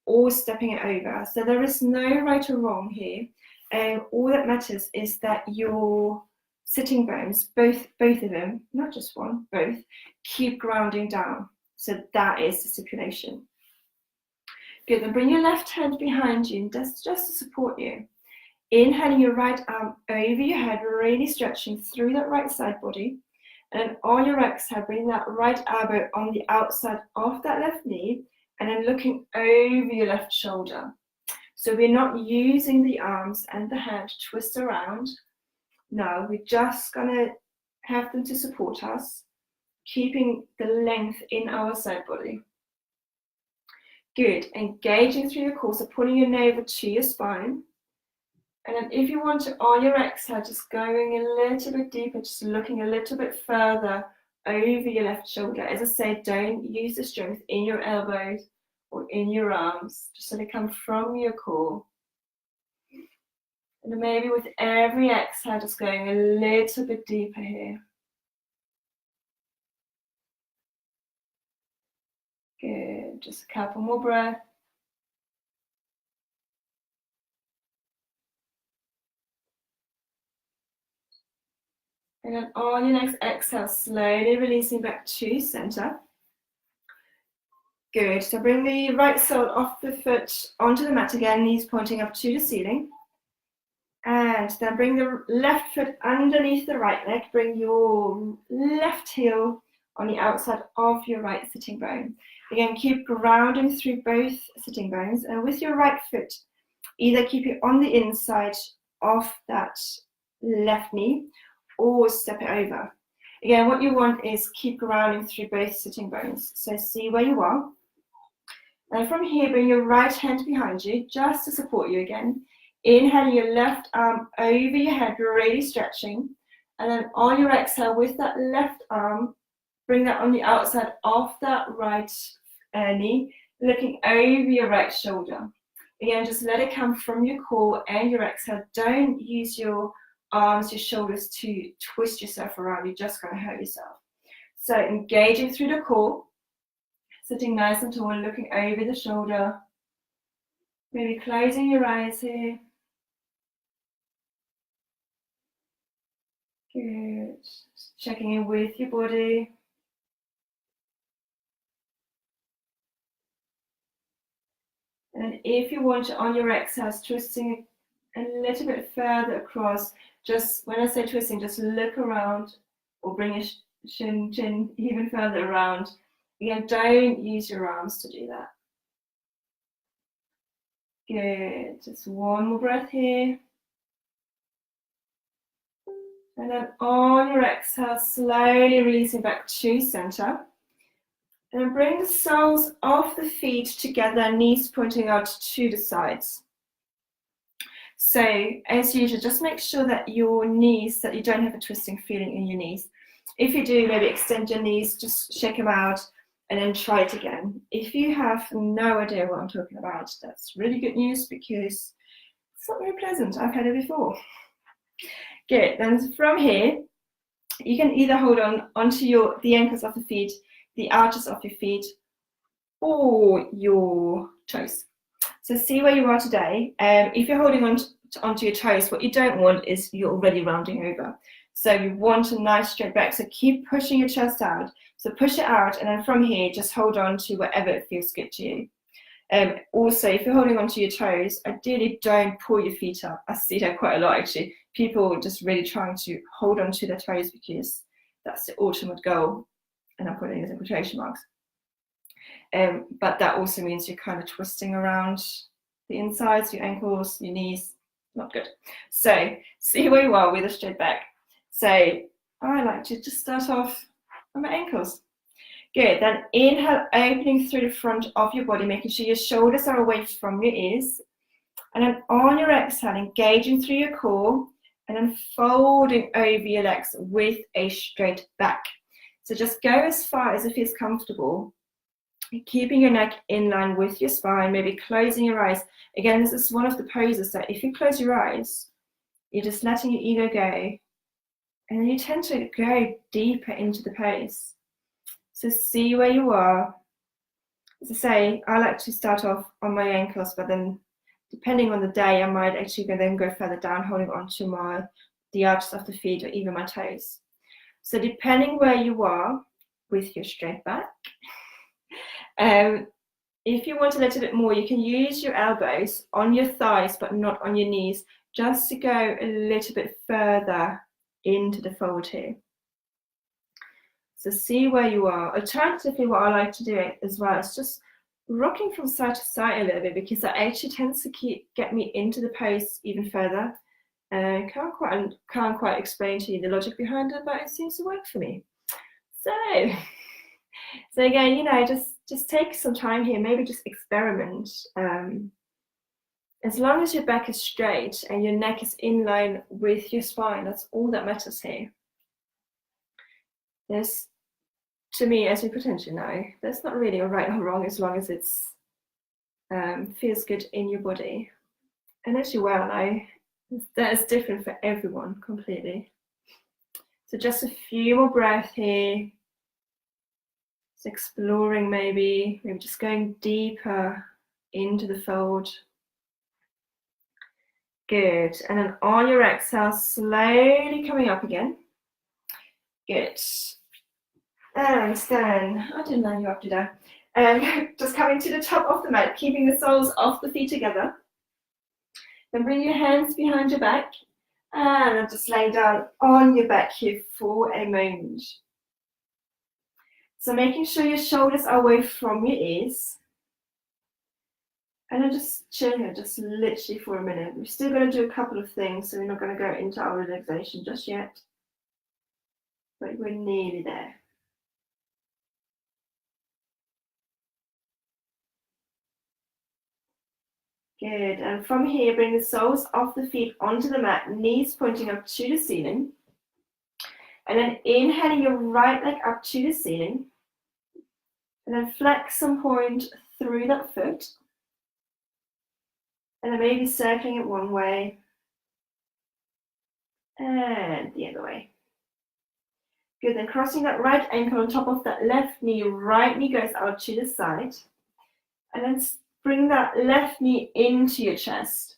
or stepping it over. So there is no right or wrong here. And all that matters is that your sitting bones, both of them, not just one, both, keep grounding down. So that is the stipulation. Good, then bring your left hand behind you, and that's just to support you. Inhaling your right arm over your head, really stretching through that right side body. And then on your exhale, bring that right elbow on the outside of that left knee, and then looking over your left shoulder. So we're not using the arms and the hand to twist around. No, we're just gonna have them to support us, keeping the length in our side body. Good, engaging through your core, so pulling your navel to your spine. And then if you want to, on your exhale, just going a little bit deeper, just looking a little bit further over your left shoulder. As I said, don't use the strength in your elbows or in your arms, just so they come from your core. And then maybe with every exhale, just going a little bit deeper here. Good, just a couple more breaths. And then on your next exhale, slowly releasing back to center. Good, so bring the right sole of the foot onto the mat again, knees pointing up to the ceiling. And then bring the left foot underneath the right leg. Bring your left heel on the outside of your right sitting bone. Again, keep grounding through both sitting bones. And with your right foot, either keep it on the inside of that left knee or step it over. Again, what you want is keep grounding through both sitting bones. So see where you are. And from here, bring your right hand behind you, just to support you again. Inhaling your left arm over your head, really stretching. And then on your exhale, with that left arm, bring that on the outside of that right knee, looking over your right shoulder. Again, just let it come from your core and your exhale. Don't use your arms, your shoulders to twist yourself around. You're just going to hurt yourself. So engaging through the core, sitting nice and tall, looking over the shoulder. Maybe closing your eyes here. Good. Just checking in with your body. And if you want to, on your exhales, twisting a little bit further across. Just when I say twisting, just look around or bring your chin even further around. Again, don't use your arms to do that. Good. Just one more breath here. And then on your exhale, slowly releasing back to center. And then bring the soles of the feet together, knees pointing out to the sides. So as usual, just make sure that your knees, that you don't have a twisting feeling in your knees. If you do, maybe extend your knees, just shake them out and then try it again. If you have no idea what I'm talking about, that's really good news because it's not very pleasant. I've had it before. Good, then from here, you can either hold on onto the ankles of the feet, the arches of your feet, or your toes. So see where you are today. If you're holding onto your toes, what you don't want is you're already rounding over. So you want a nice straight back. So keep pushing your chest out. So push it out, and then from here, just hold on to wherever it feels good to you. Also, if you're holding onto your toes, ideally don't pull your feet up. I see that quite a lot actually. People just really trying to hold onto their toes because that's the ultimate goal. And I'm putting it in quotation marks. But that also means you're kind of twisting around the insides, your ankles, your knees. Not good. So see where you are with a straight back. So I like to just start off on my ankles. Good. Then inhale, opening through the front of your body, making sure your shoulders are away from your ears. And then on your exhale, engaging through your core, and then folding over your legs with a straight back. So just go as far as it feels comfortable, keeping your neck in line with your spine, maybe closing your eyes. Again, this is one of the poses that if you close your eyes, you're just letting your ego go, and then you tend to go deeper into the pose. So see where you are. As I say, I like to start off on my ankles, but then depending on the day, I might actually then go further down, holding onto the arches of the feet or even my toes. So depending where you are with your straight back, if you want a little bit more, you can use your elbows on your thighs, but not on your knees, just to go a little bit further into the fold here. So see where you are. Alternatively, what I like to do as well is just rocking from side to side a little bit, because that actually tends to get me into the pose even further. Can't quite explain to you the logic behind it, but it seems to work for me. So again, you know, just take some time here, maybe just experiment. As long as your back is straight and your neck is in line with your spine, that's all that matters here. There's, to me, as you potentially know, there's not really a right or wrong as long as it's feels good in your body. And as you well know, that is different for everyone completely. So just a few more breaths here. Just exploring maybe just going deeper into the fold. Good. And then on your exhale, slowly coming up again. Good. And then, I didn't line you up, did I? Just coming to the top of the mat, keeping the soles of the feet together. Then bring your hands behind your back. And I'm just laying down on your back here for a moment. So making sure your shoulders are away from your ears. And then just chill here, just literally for a minute. We're still going to do a couple of things, so we're not going to go into our relaxation just yet. But we're nearly there. Good, and from here, bring the soles of the feet onto the mat, knees pointing up to the ceiling. And then inhaling your right leg up to the ceiling. And then flex and point through that foot. And then maybe circling it one way and the other way. Good, then crossing that right ankle on top of that left knee, right knee goes out to the side. And then bring that left knee into your chest.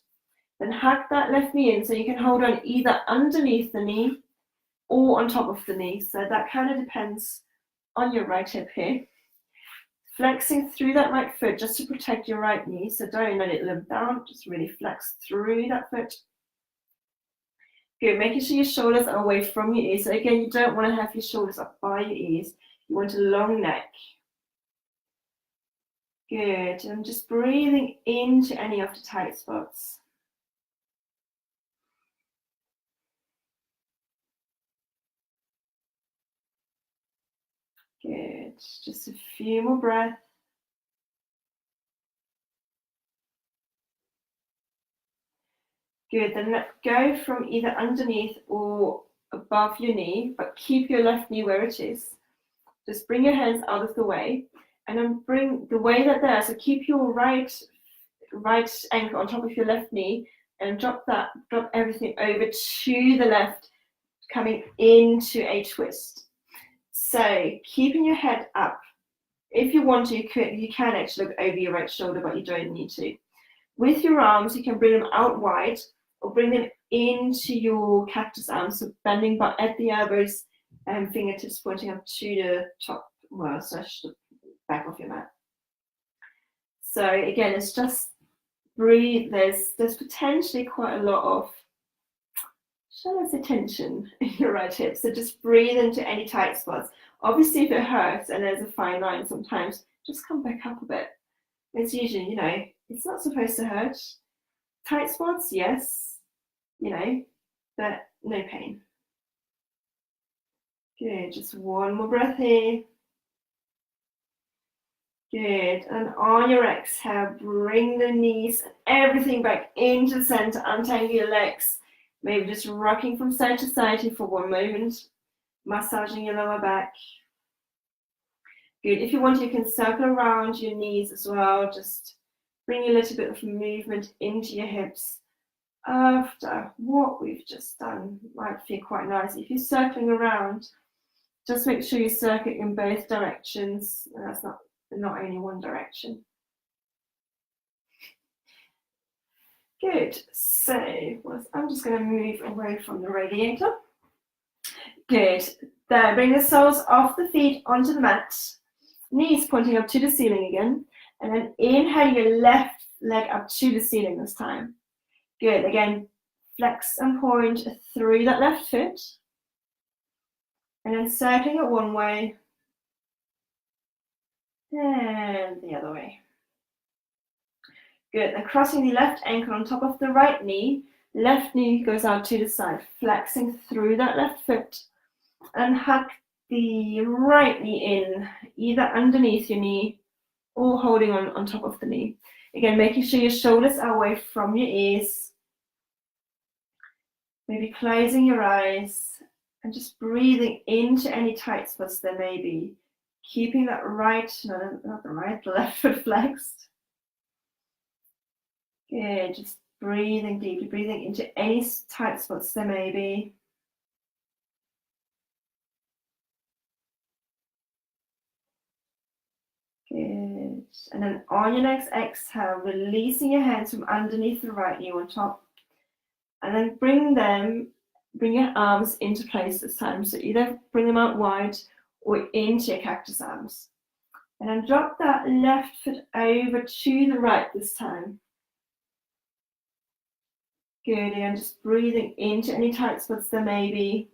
Then hug that left knee in so you can hold on either underneath the knee or on top of the knee. So that kind of depends on your right hip here. Flexing through that right foot just to protect your right knee. So don't let it limp down, just really flex through that foot. Good, making sure your shoulders are away from your ears. So again, you don't want to have your shoulders up by your ears. You want a long neck. Good, and just breathing into any of the tight spots. Good, just a few more breaths. Good, then let go from either underneath or above your knee, but keep your left knee where it is. Just bring your hands out of the way, and then bring the way that there. So keep your right ankle on top of your left knee, and drop everything over to the left, coming into a twist. So keeping your head up. If you want to, you can actually look over your right shoulder, but you don't need to. With your arms, you can bring them out wide or bring them into your cactus arms, so bending but at the elbows and fingertips pointing up to the top, well, slash the back of your mat. So again, it's just breathe. There's potentially quite a lot of, shall I say, tension in your right hip. So just breathe into any tight spots. Obviously, if it hurts and there's a fine line sometimes, just come back up a bit. It's usually, it's not supposed to hurt. Tight spots, yes, but no pain. Good, just one more breath here. Good, and on your exhale, bring the knees and everything back into the center, untangle your legs. Maybe just rocking from side to side here for one moment, massaging your lower back. Good, if you want, you can circle around your knees as well, just bring a little bit of movement into your hips. After what we've just done, might feel quite nice. If you're circling around, just make sure you circle in both directions. That's not only one direction. Good, so I'm just going to move away from the radiator. Good, there, bring the soles of the feet onto the mat, knees pointing up to the ceiling again, and then inhale your left leg up to the ceiling this time. Good, again, flex and point through that left foot, and then circling it one way, and the other way. Good, then crossing the left ankle on top of the right knee, left knee goes out to the side, flexing through that left foot, and hug the right knee in, either underneath your knee or holding on top of the knee. Again, making sure your shoulders are away from your ears. Maybe closing your eyes and just breathing into any tight spots there may be. Keeping that the left foot flexed. Good, just breathing deeply, breathing into any tight spots there may be. Good, and then on your next exhale, releasing your hands from underneath the right knee on top. And then bring your arms into place this time. So either bring them out wide or into your cactus arms. And then drop that left foot over to the right this time. Good, and just breathing into any tight spots there may be.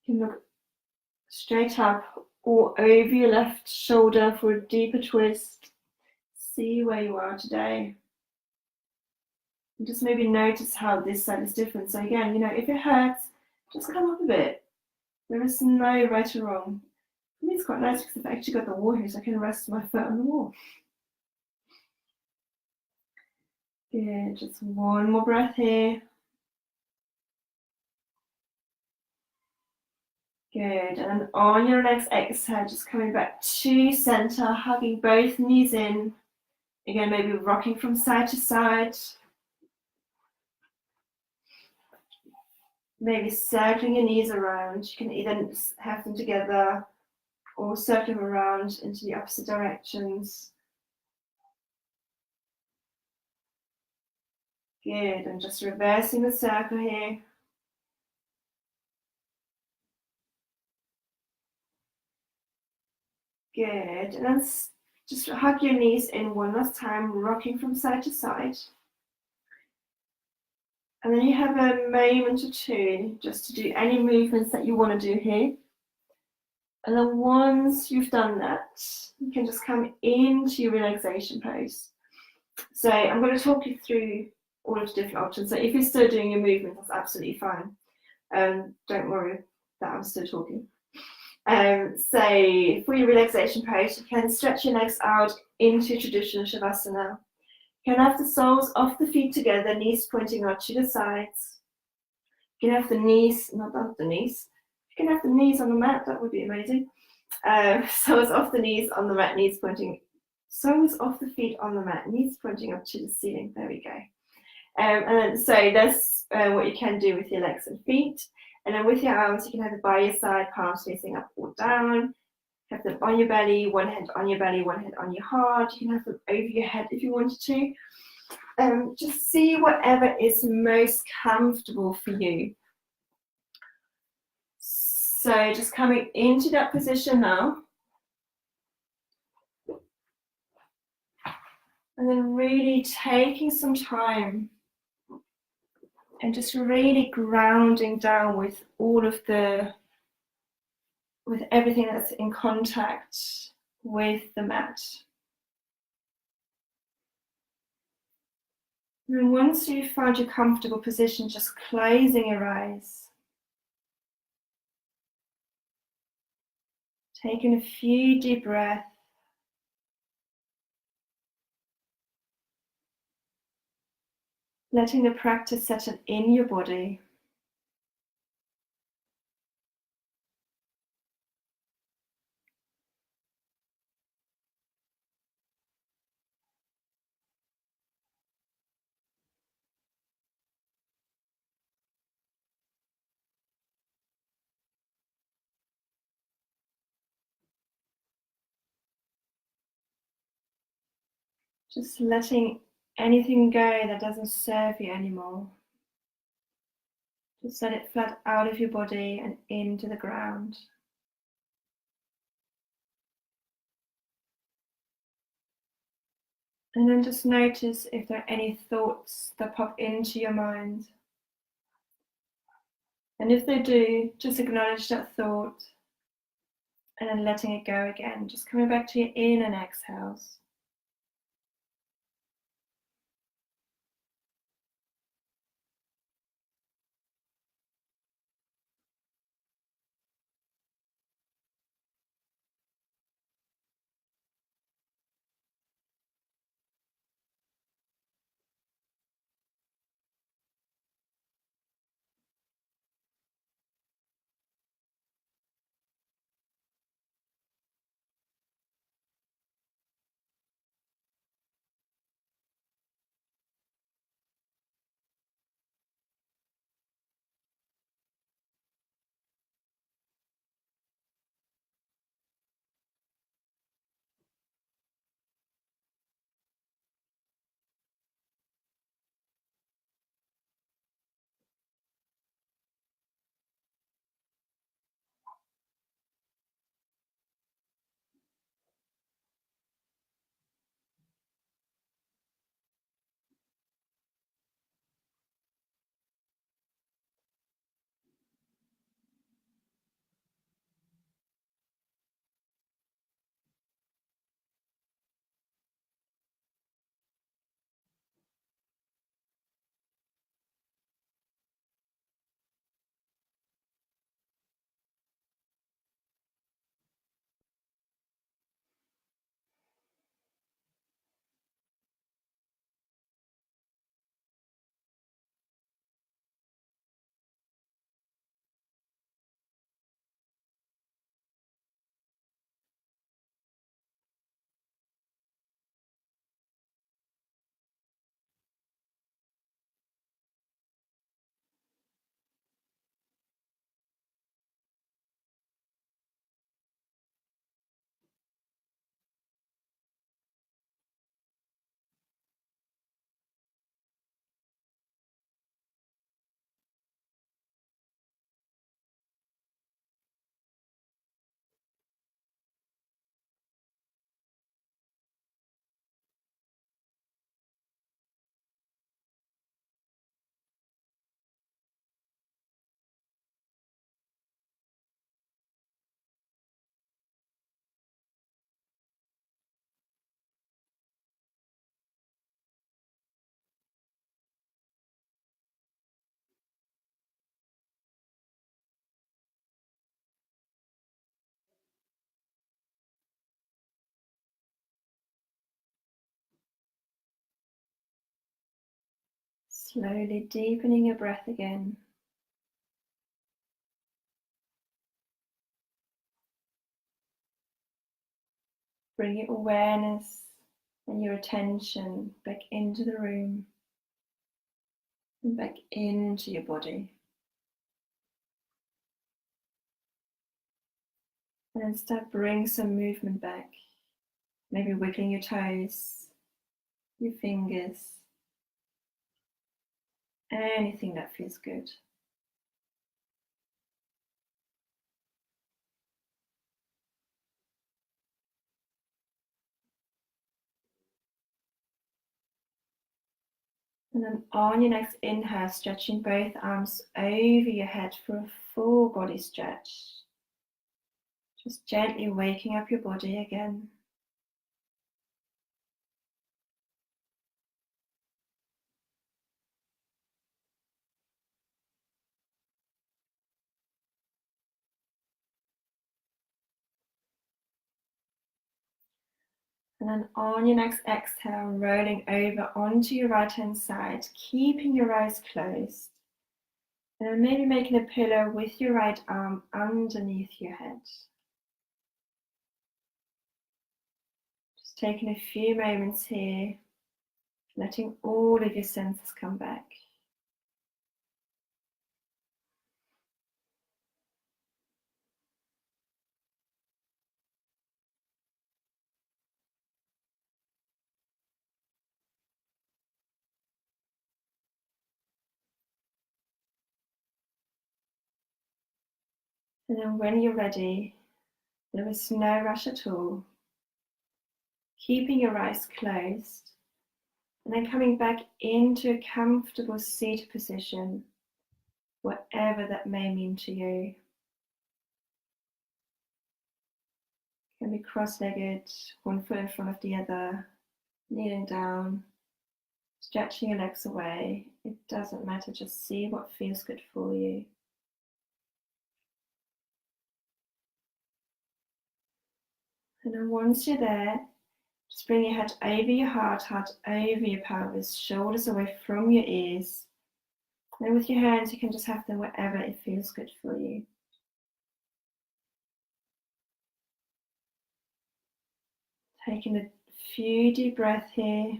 You can look straight up or over your left shoulder for a deeper twist. See where you are today. And just maybe notice how this side is different. So again, if it hurts, just come up a bit. There is no right or wrong. For me, it's quite nice because I've actually got the wall here, so I can rest my foot on the wall. Good, just one more breath here. Good. And then on your next exhale, just coming back to center, hugging both knees in. Again, maybe rocking from side to side. Maybe circling your knees around. You can either have them together or circle them around into the opposite directions. Good. And just reversing the circle here. Good. And then just hug your knees in one last time, rocking from side to side. And then you have a moment or two just to do any movements that you want to do here. And then once you've done that, you can just come into your relaxation pose. So I'm going to talk you through all of the different options. So if you're still doing your movement, that's absolutely fine. Don't worry that I'm still talking. So for your relaxation pose, you can stretch your legs out into traditional Shavasana. You can have the soles of the feet together, knees pointing out to the sides. You can have the knees, not off the knees. You can have the knees on the mat, that would be amazing. Soles off the knees on the mat, knees pointing, soles off the feet on the mat, knees pointing up to the ceiling. There we go. And then, so that's what you can do with your legs and feet. And then with your arms, you can have it by your side, palms facing up or down. Have them on your belly, one hand on your belly, one hand on your heart. You can have them over your head if you wanted to. Just see whatever is most comfortable for you. So just coming into that position now. And then really taking some time and just really grounding down with all of with everything that's in contact with the mat. And once you've found your comfortable position, just closing your eyes. Taking a few deep breaths. Letting the practice settle in your body. Just letting anything go that doesn't serve you anymore. Just let it flat out of your body and into the ground. And then just notice if there are any thoughts that pop into your mind. And if they do, just acknowledge that thought and then letting it go again. Just coming back to your in and exhales. Slowly deepening your breath again. Bring your awareness and your attention back into the room and back into your body. And then start bring some movement back. Maybe wiggling your toes, your fingers, anything that feels good. And then on your next inhale, stretching both arms over your head for a full body stretch. Just gently waking up your body again. And then on your next exhale, rolling over onto your right hand side, keeping your eyes closed. And then maybe making a pillow with your right arm underneath your head. Just taking a few moments here, letting all of your senses come back. And then when you're ready, there is no rush at all. Keeping your eyes closed, and then coming back into a comfortable seated position, whatever that may mean to you. It can be cross-legged, one foot in front of the other, kneeling down, stretching your legs away. It doesn't matter, just see what feels good for you. And then once you're there, just bring your head over your heart over your pelvis, shoulders away from your ears. And with your hands, you can just have them wherever it feels good for you. Taking a few deep breaths here.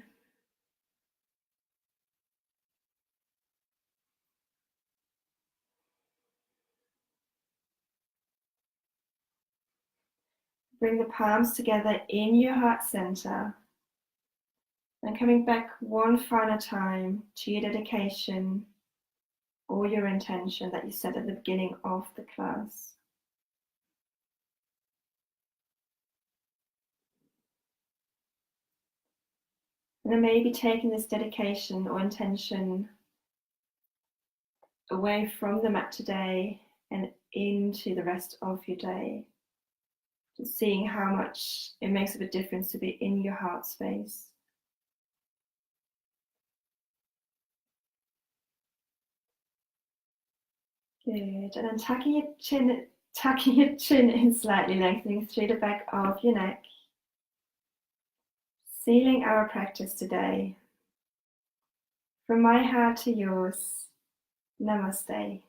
Bring the palms together in your heart center. And coming back one final time to your dedication or your intention that you set at the beginning of the class. And then maybe taking this dedication or intention away from the mat today and into the rest of your day. Just seeing how much it makes of a difference to be in your heart space. Good, and then tucking your chin in slightly, lengthening through the back of your neck. Sealing our practice today. From my heart to yours, namaste.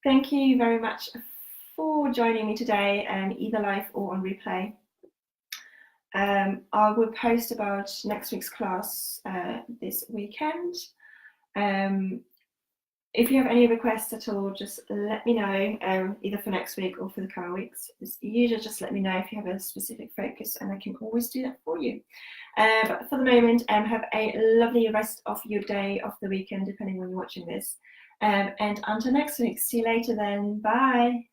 Thank you very much for joining me today, either live or on replay. I will post about next week's class this weekend. If you have any requests at all, just let me know, either for next week or for the coming weeks. It's usually just let me know if you have a specific focus, and I can always do that for you. But for the moment, have a lovely rest of your day, of the weekend, depending on when you're watching this. And until next week, see you later then. Bye.